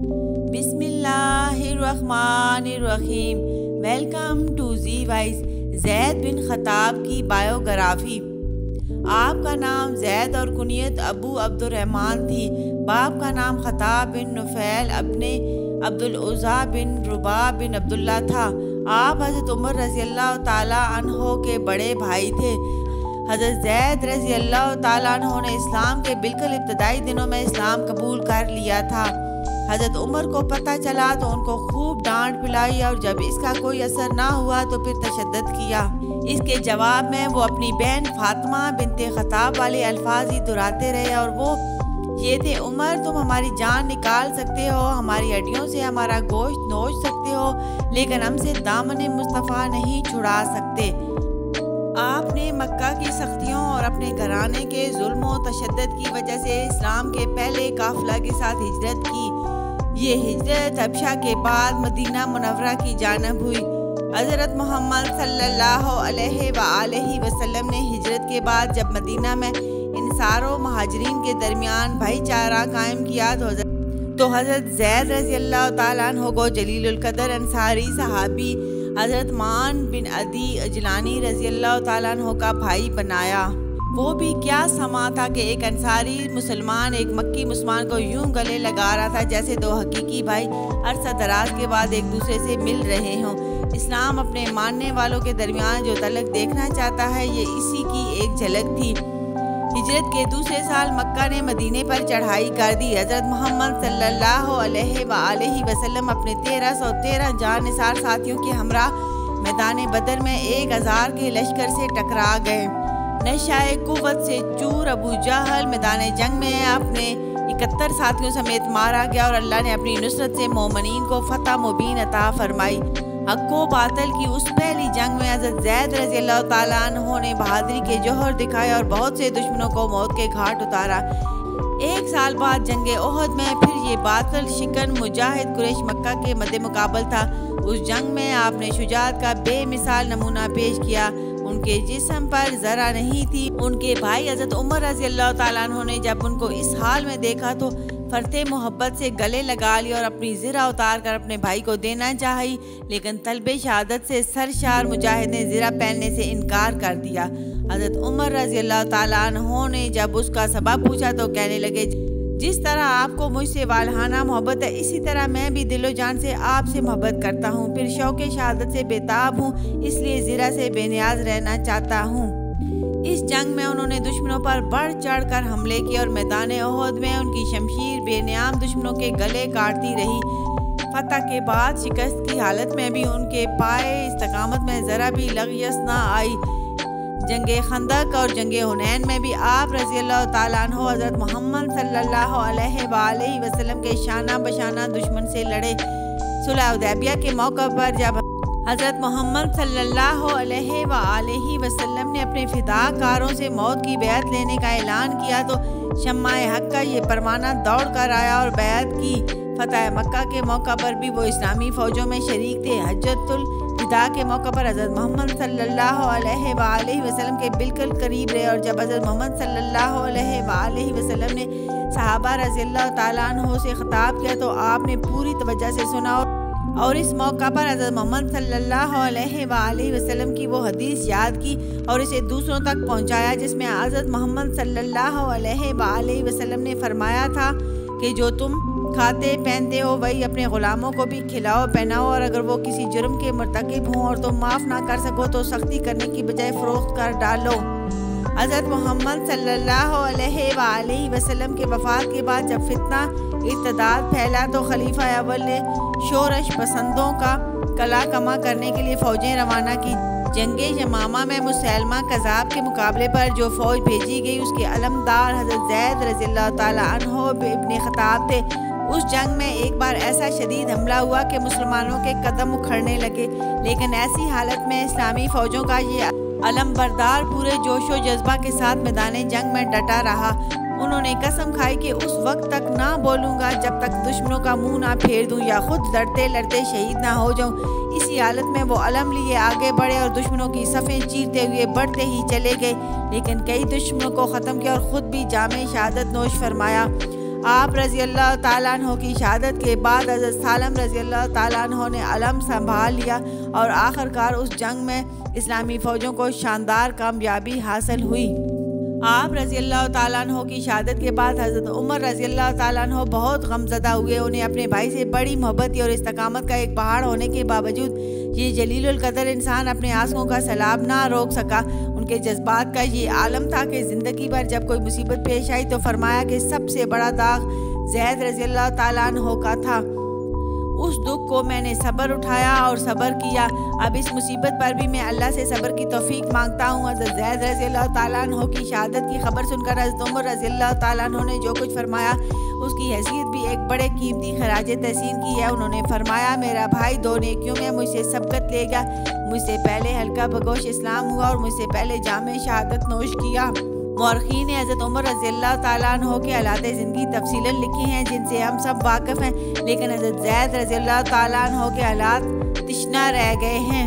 बिस्मिल्लाहिर्रहमानिर्रहीम। Welcome to G wise. Zaid bin Khattab की biography. आपका नाम ज़ैद और कुनियत अबू अब्दुर्रहमान थी। बाप का नाम ख़त्ताब बिन नुफ़ैल अपने अब्दुल उज़्ज़ा बिन रुबा बिन अब्दुल्ला था। आप हज़रत उमर रज़ी अल्लाह ताला अन्हो के बड़े भाई थे। हज़रत ज़ैद रज़ी अल्लाह ताला अन्हो ने इस्लाम के बिल्कुल इब्तदाई दिनों में इस्लाम कबूल कर लिया था। हज़रत उमर को पता चला तो उनको खूब डांट पिलाई और जब इसका कोई असर ना हुआ तो फिर तशद्दुद किया। इसके जवाब में वो अपनी बहन फातिमा बिनते ख़त्ताब वाले अल्फाज ही दोहराते रहे और वो ये थे, उमर तुम हमारी जान निकाल सकते हो, हमारी हड्डियों से हमारा गोश्त नोच सकते हो, लेकिन हमसे दामन मुस्तफ़ा नहीं छुड़ा सकते। आपने मक्का की सख्तियों और अपने घराने के जुल्म व तशद्दुद की वजह से इस्लाम के पहले काफिला के साथ हिजरत की। ये हिजरत हबशा के बाद मदीना मुनव्वरा की जानब हुई। हज़रत मोहम्मद सल्लल्लाहु अलैहि वसल्लम ने हिजरत के बाद जब मदीना में इंसार व महाजरीन के दरमियान भाईचारा कायम किया तो हज़रत ज़ैद रज़ी अल्लाह ताला अन्हु को जलीलुल क़दर अंसारी सहाबी हज़रत मान बिन अदी अजलानी रज़ी अल्लाह ताला अन्हु का भाई बनाया। वो भी क्या समा था कि एक अंसारी मुसलमान एक मक्की मुसलमान को यूं गले लगा रहा था जैसे दो हकीकी भाई अरसा दराज के बाद एक दूसरे से मिल रहे हों। इस्लाम अपने मानने वालों के दरमियान जो तलक देखना चाहता है, ये इसी की एक झलक थी। हिजरत के दूसरे साल मक्का ने मदीने पर चढ़ाई कर दी। हज़रत मोहम्मद सल्लल्लाहु अलैहि वसल्लम अपने 1313 जानिसार साथियों के हमरा मैदान बदर में 1000 के लश्कर से टकरा गए। नशाए कुव्वत से चूर अबू जहल मैदान जंग में अपने 71 साथियों समेत मारा गया और अल्लाह ने अपनी नुसरत से मोमिनीन को फतह मुबीन अता फरमाई। हक़ व बातिल की उस पहली जंग में हज़रत ज़ैद रज़ी अल्लाह ताला अन्हु ने बहादुरी के जौहर दिखाए और बहुत से दुश्मनों को मौत के घाट उतारा। एक साल बाद जंगे ओहद में फिर ये बातिल शिकन मुजाहिद कुरैश मक्का के मद्दे मुकाबल था। उस जंग में आपने शुजाअत का बेमिसाल नमूना पेश किया। उनके जिस्म पर ज़रा नहीं थी। उनके भाई हज़रत उमर रज़ी अल्लाह ताला अन्हु ने जब उनको इस हाल में देखा तो फरते मोहब्बत से गले लगा लिया और अपनी ज़िरा उतार कर अपने भाई को देना चाही, लेकिन तलबे शहादत से सरशार मुजाहिद ने ज़िरा पहनने से इनकार कर दिया। हज़रत उमर रज़ी अल्लाह ताला अन्हु ने जब उसका सबब पूछा तो कहने लगे, जिस तरह आपको मुझसे वालहाना मोहब्बत है, इसी तरह मैं भी दिलो जान से आपसे मोहब्बत करता हूँ। फिर शौक़े शहादत से बेताब हूँ, इसलिए ज़िरा से बेनियाज रहना चाहता हूँ। इस जंग में उन्होंने दुश्मनों पर बढ़ चढ़ कर हमले किए और मैदान ओहद में उनकी शमशीर बेनियाम दुश्मनों के गले काटती रही। फतह के बाद शिकस्त की हालत में भी उनके पाए इस्तकामत में ज़रा भी लग़यस न आई। जंगे खंदक और जंगे हुनैन में भी आप रज़ी अल्लाह ताला अन्हु हज़रत मोहम्मद सल्लल्लाहु अलैहि वसल्लम के शाना बशाना दुश्मन से लड़े। सुलह हुदैबिया के मौका पर जब हज़रत मोहम्मद सल्लल्लाहु अलैहि वसल्लम ने अपने फिदाकारों से मौत की बैत लेने का ऐलान किया तो शम्माए हक़ का ये परवाना दौड़ कर आया और बैत की। फतह मक्का के मौका पर भी वो इस्लामी फ़ौजों में शरीक थे। हज्जतुल विदा के मौका पर हज़रत मोहम्मद सल्लल्लाहु अलैहि वसल्लम के बिल्कुल करीब रहे और जब हज़रत मोहम्मद सल्लल्लाहु अलैहि वसल्लम ने सहाबा रज़ी अल्लाह ताला अन्हु से ख़िताब किया तो आपने पूरी तवज्जो से सुना और इस मौका पर हज़रत मोहम्मद सल्लल्लाहु अलैहि वसल्लम की वो हदीस याद की और इसे दूसरों तक पहुंचाया, जिसमें हज़रत मोहम्मद सल्लल्लाहु अलैहि वसल्लम ने फरमाया था कि जो तुम खाते पहनते हो वही अपने ग़ुलामों को भी खिलाओ पहनाओ, और अगर वो किसी जुर्म के मर्तकिब हों और तुम माफ़ ना कर सको तो सख्ती करने की बजाय फ़रोख्त कर डालो। हज़रत मोहम्मद सल्लल्लाहु अलैहि वसल्लम के वफ़ात के बाद जब फितना इर्तिदाद फैला तो खलीफा अव्वल ने शोरश पसंदों का कला कमा करने के लिए फ़ौजें रवाना की। जंगे यमामा में मुसैलमा कज़ाब के मुकाबले पर जो फ़ौज भेजी गई उसके अलमदार हज़रत ज़ैद रज़ी अल्लाह ताला अन्हु इब्ने ख़त्ताब थे। उस जंग में एक बार ऐसा शदीद हमला हुआ कि मुसलमानों के कदम उखड़ने लगे, लेकिन ऐसी हालत में इस्लामी फ़ौजों का ये अलमबरदार पूरे जोशो जज्बा के साथ मैदान जंग में डटा रहा। उन्होंने कसम खाई कि उस वक्त तक ना बोलूँगा जब तक दुश्मनों का मुंह ना फेर दूँ या खुद लड़ते लड़ते शहीद ना हो जाऊँ। इसी हालत में वो अलम लिए आगे बढ़े और दुश्मनों की सफ़ें चीरते हुए बढ़ते ही चले गए, लेकिन कई दुश्मनों को ख़त्म किया और ख़ुद भी जामे शहादत नोश फरमाया। आप रज़ी अल्लाह ताला अन्हो की शहादत के बाद हज़रत सालम रज़ी अल्लाह ताला अन्हो ने अलम संभाल लिया और आखिरकार उस जंग में इस्लामी फ़ौजों को शानदार कामयाबी हासिल हुई। आप रज़ी अल्लाह ताला अन्हो की शहादत के बाद हज़रत उमर रज़ी अल्लाह ताला अन्हो बहुत गमज़दा हुए। उन्हें अपने भाई से बड़ी मोहब्बत थी और इस्तकामत का एक पहाड़ होने के बावजूद ये जलीलुल कदर इंसान अपने आंसुओं का सैलाब ना रोक सका। उनके जज्बात का ये आलम था कि ज़िंदगी भर जब कोई मुसीबत पेश आई तो फरमाया कि सबसे बड़ा दाग ज़ैद रज़ी अल्लाह ताला अन्हो का था। उस दुख को मैंने सब्र उठाया और सब्र किया। अब इस मुसीबत पर भी मैं अल्लाह से सब्र की तौफीक मांगता हूँ। हज़रत ज़ैद रज़ी अल्लाह ताला अन्हो की शहादत की खबर सुनकर हज़रत उमर रज़ी अल्लाह ताला अन्हो ने जो कुछ फरमाया उसकी हैसियत भी एक बड़े कीमती खराज तहसीन की है। उन्होंने फरमाया, मेरा भाई दो नेकियों में मुझसे सबकत लेगा। मुझसे पहले हल्का बगोश इस्लाम हुआ और मुझसे पहले जामे शहादत नोश किया। मौरखीन ने हज़रत उमर रज़ी अल्लाह ताला अन्हो के हालात ज़िंदगी तफसीलन लिखी हैं जिनसे हम सब वाकिफ़ हैं, लेकिन हज़रत ज़ैद रज़ी अल्लाह ताला अन्हो के हालात तिश्ना रह गए हैं।